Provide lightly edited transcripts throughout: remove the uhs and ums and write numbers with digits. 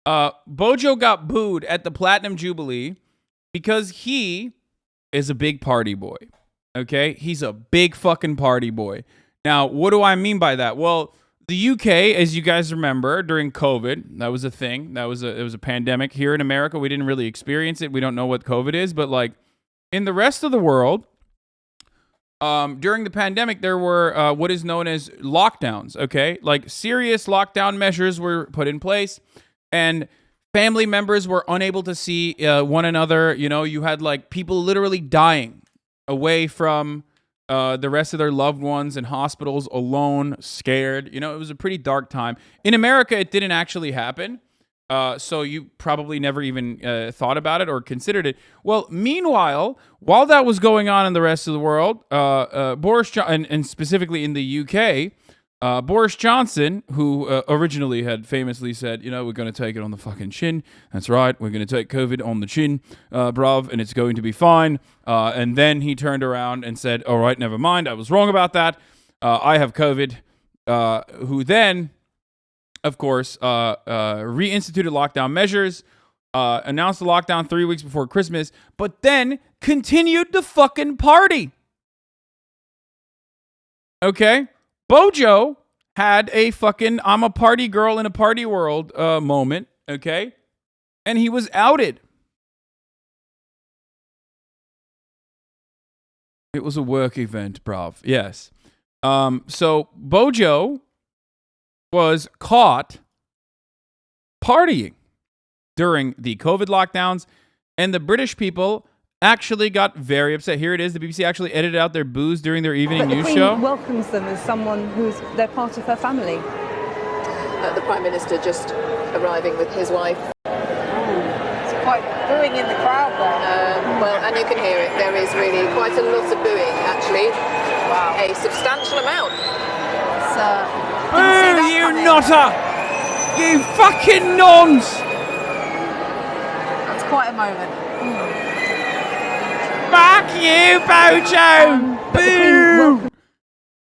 Bojo got booed at the Platinum Jubilee because he is a big party boy. Okay? He's a big fucking party boy. Now, what do I mean by that? Well, the UK, as you guys remember, during COVID, that was a thing. It was a pandemic. Here in America, we didn't really experience it. We don't know what COVID is, but like in the rest of the world, during the pandemic, there were what is known as lockdowns, okay? Like serious lockdown measures were put in place, and family members were unable to see one another. You know, you had like people literally dying away from the rest of their loved ones in hospitals, alone, scared. You know, it was a pretty dark time. In America, it didn't actually happen. So you probably never even thought about it or considered it. Well, meanwhile, while that was going on in the rest of the world, Boris Johnson, and specifically in the UK, Boris Johnson, who originally had famously said, you know, we're going to take it on the fucking chin. That's right. We're going to take COVID on the chin, bruv, and it's going to be fine. And then he turned around and said, all right, never mind. I was wrong about that. I have COVID. Who then, of course, reinstituted lockdown measures, announced the lockdown 3 weeks before Christmas, but then continued to fucking party. Okay? Bojo had a fucking I'm a party girl in a party world moment, okay? And he was outed. It was a work event, bruv. Yes. So Bojo was caught partying during the COVID lockdowns, and the British people actually got very upset. Here it is. The BBC actually edited out their booze during their evening news show. Welcomes them as someone they're part of her family. The Prime Minister just arriving with his wife. It's quite booing in the crowd there. Well, and you can hear it. There is really quite a lot of booing, actually. Wow. A substantial amount. Boo, you nutter! You fucking nonce! That's quite a moment. Fuck you, Bojo! Boo!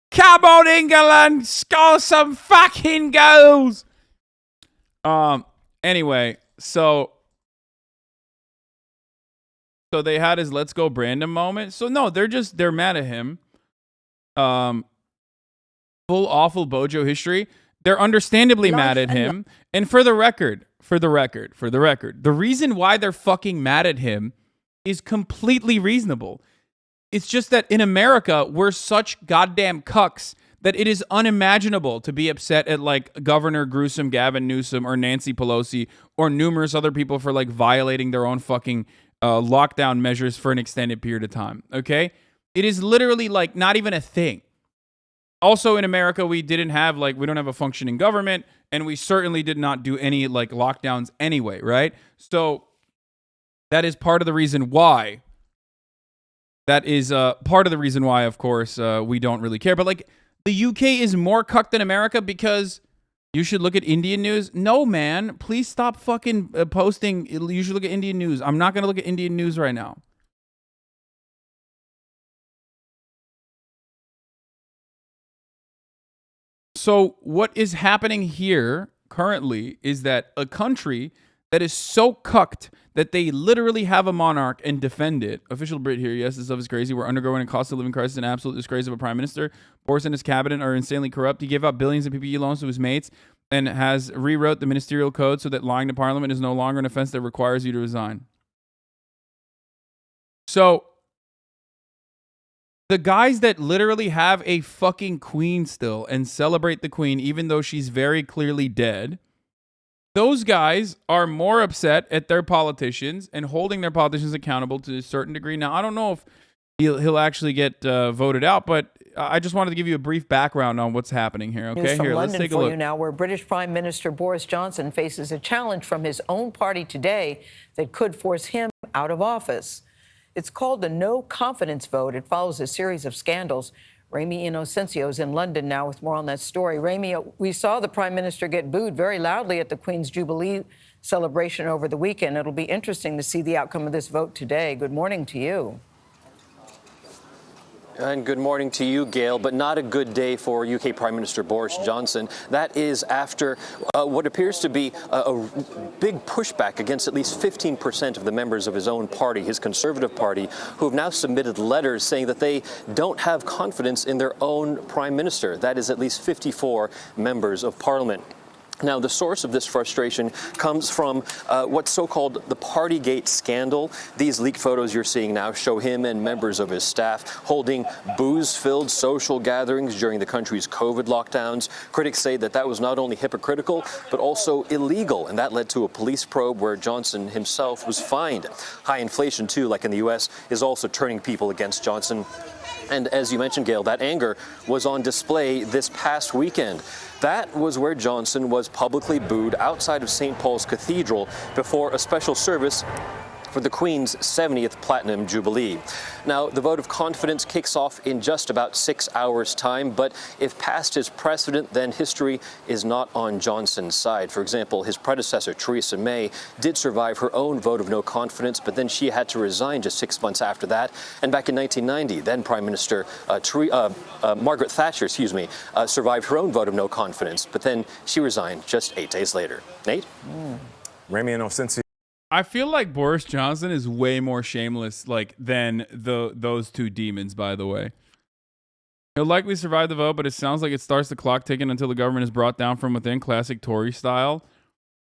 Come on, England! Score some fucking goals! Anyway, so they had his Let's Go Brandon moment. So no, they're mad at him. Full awful Bojo history. They're understandably mad at him. And for the record, the reason why they're fucking mad at him is completely reasonable. It's just that in America, we're such goddamn cucks that it is unimaginable to be upset at like Governor Gruesome Gavin Newsom or Nancy Pelosi or numerous other people for like violating their own fucking lockdown measures for an extended period of time. Okay? It is literally like not even a thing. Also in America, we don't have a functioning government, and we certainly did not do any like lockdowns anyway, right? So that is part of the reason why. That is part of the reason why, of course, we don't really care. But like the UK is more cucked than America because you should look at Indian news. No, man, please stop fucking posting. You should look at Indian news. I'm not going to look at Indian news right now. So what is happening here currently is that a country that is so cucked that they literally have a monarch and defend it. Official Brit here. Yes, this stuff is crazy. We're undergoing a cost of living crisis and absolute disgrace of a prime minister. Boris and his cabinet are insanely corrupt. He gave out billions of PPE loans to his mates and has rewrote the ministerial code so that lying to parliament is no longer an offense that requires you to resign. So the guys that literally have a fucking queen still and celebrate the queen even though she's very clearly dead, those guys are more upset at their politicians and holding their politicians accountable to a certain degree. Now, I don't know if he'll actually get voted out, but I just wanted to give you a brief background on what's happening here. Okay, from here, London let's take a for look. you now, where British Prime Minister Boris Johnson faces a challenge from his own party today that could force him out of office. It's called the no confidence vote. It follows a series of scandals. Rami Inocencio is in London now with more on that story. Rami, we saw the Prime Minister get booed very loudly at the Queen's Jubilee celebration over the weekend. It'll be interesting to see the outcome of this vote today. Good morning to you. And good morning to you, Gail, but not a good day for UK Prime Minister Boris Johnson. That is after what appears to be a big pushback against at least 15% of the members of his own party, his Conservative Party, who have now submitted letters saying that they don't have confidence in their own Prime Minister. That is at least 54 members of Parliament. Now, the source of this frustration comes from what's so-called the Partygate scandal. These leaked photos you're seeing now show him and members of his staff holding booze-filled social gatherings during the country's COVID lockdowns. Critics say that that was not only hypocritical, but also illegal, and that led to a police probe where Johnson himself was fined. High inflation, too, like in the U.S., is also turning people against Johnson. And as you mentioned, Gail, that anger was on display this past weekend. That was where Johnson was publicly booed outside of St. Paul's Cathedral before a special service for the Queen's 70th Platinum Jubilee. Now, the vote of confidence kicks off in just about 6 hours' time, but if past is precedent, then history is not on Johnson's side. For example, his predecessor, Theresa May, did survive her own vote of no confidence, but then she had to resign just 6 months after that. And back in 1990, then Prime Minister Margaret Thatcher, survived her own vote of no confidence, but then she resigned just 8 days later. Nate? Remy and Osensi. I feel like Boris Johnson is way more shameless than those two demons, by the way. He'll likely survive the vote, but it sounds like it starts the clock ticking until the government is brought down from within, classic Tory style.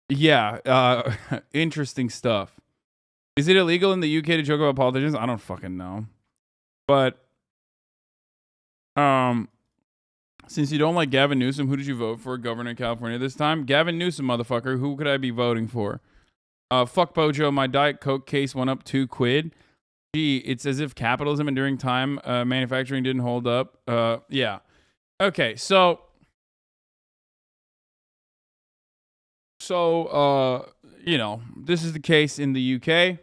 Yeah, interesting stuff. Is it illegal in the UK to joke about politicians? I don't fucking know. But since you don't like Gavin Newsom, who did you vote for governor of California this time? Gavin Newsom, motherfucker. Who could I be voting for? Fuck Bojo, my Diet Coke case went up $2. Gee, it's as if capitalism and during time manufacturing didn't hold up. Yeah. Okay, so you know, this is the case in the UK.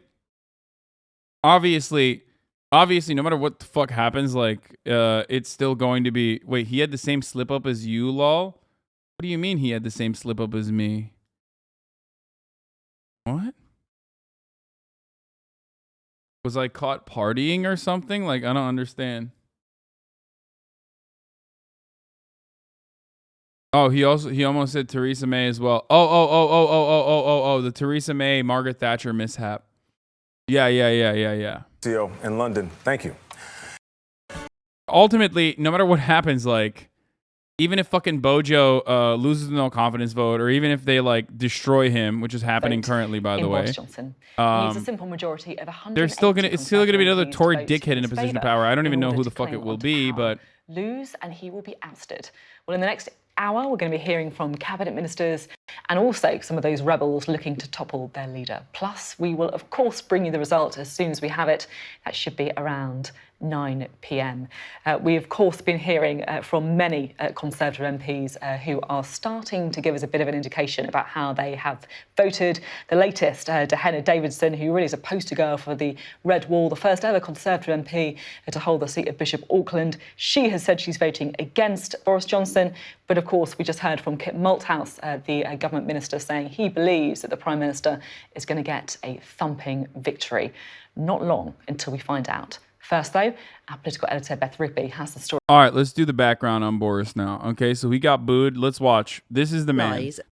Obviously, no matter what the fuck happens, it's still going to be... Wait, he had the same slip-up as you, lol? What do you mean he had the same slip-up as me? What? Was I caught partying or something? I don't understand. Oh, he almost said Theresa May as well. Oh, the Theresa May, Margaret Thatcher mishap. Yeah. CEO in London. Thank you. Ultimately, no matter what happens, even if fucking Bojo loses the no confidence vote, or even if they destroy him, which is happening currently, by the way, Boris Johnson needs a simple majority of 100. It's still gonna be another Tory dickhead in a position of power. I don't even know who the fuck it will be, but lose and he will be ousted. Well, in the next hour, we're going to be hearing from cabinet ministers and also some of those rebels looking to topple their leader. Plus, we will, of course, bring you the result as soon as we have it. That should be around 9 p.m. We, of course, been hearing from many Conservative MPs who are starting to give us a bit of an indication about how they have voted. The latest, Dehenna Davidson, who really is a poster girl for the Red Wall, the first ever Conservative MP to hold the seat of Bishop Auckland. She has said she's voting against Boris Johnson. But, of course, we just heard from Kit Malthouse, the government minister, saying he believes that the Prime Minister is going to get a thumping victory. Not long until we find out. First, though, our political editor, Beth Rigby, has the story. All right, let's do the background on Boris now. Okay, so he got booed. Let's watch. This is the man.